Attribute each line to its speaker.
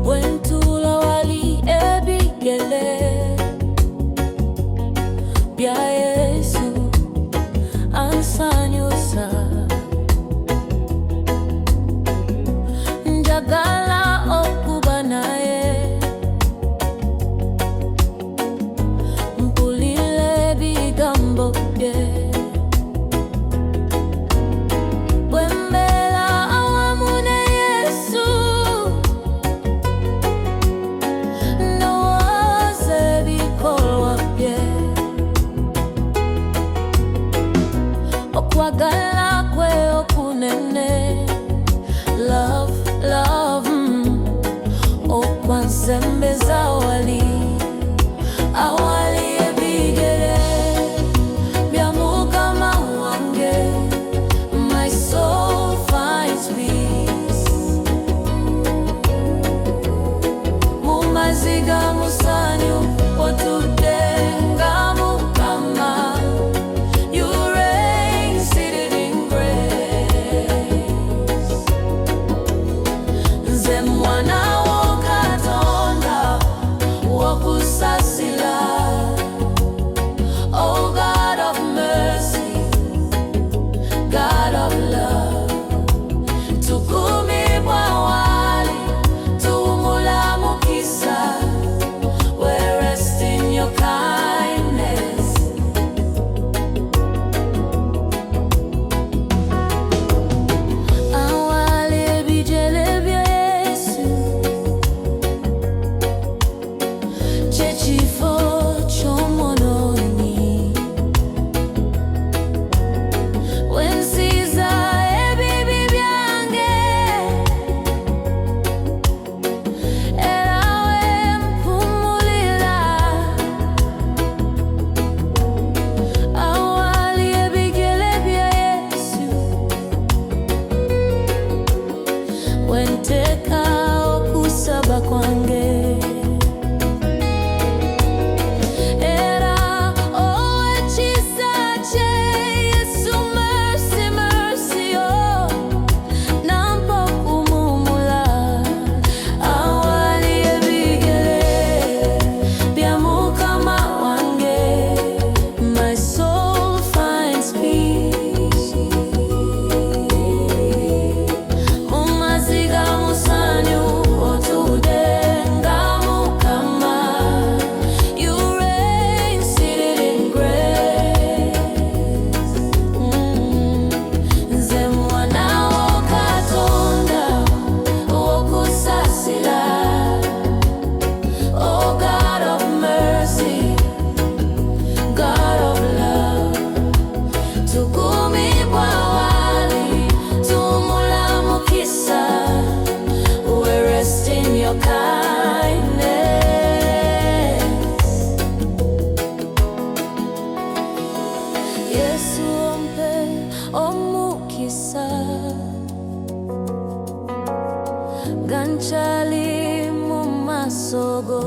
Speaker 1: Bwentuula awali Ebigere bya Yesu ansanyusa, njagala okuba naye, mpulira ebigambo bye. Bwe mbeera awamu ne Yesu, ndowooza ebikolwa bye, okwagala kwe okunene, love, love, okwansembeza awali, awali Ebigere bya Mukama wange, my soul finds peace. Mu maziga musanyu otudde nga Mukama, you reign seated in grace. Nze mwana wo Katonda w'okusasira, oh God of mercy, God of love, tukumibwa awali, tuwumula mukisa, we rest in your kindness. Awali Ebigere bya Yesu, kye kifo ky'omwonoonyi, we nsiiza ebibi byange, era we mpumulira. Awali Ebigere bya Yesu, we nteeka okusaba kwange, era ow'ekisa kye Yesu, mercy, mercy, oh, nampa okuwummula. Awali Ebigere bya Mukama wange, my soul finds peace. Mu maziga musanyu otudde nga Mukama, you reign seated in grace. Nze mwana wo Katonda w'okusasira, oh God of mercy, God of love, tukumibwa awali, tuwumula mukisa, we rest in your kindness. Yesu ompe omukisa, gankyali mu maaso go.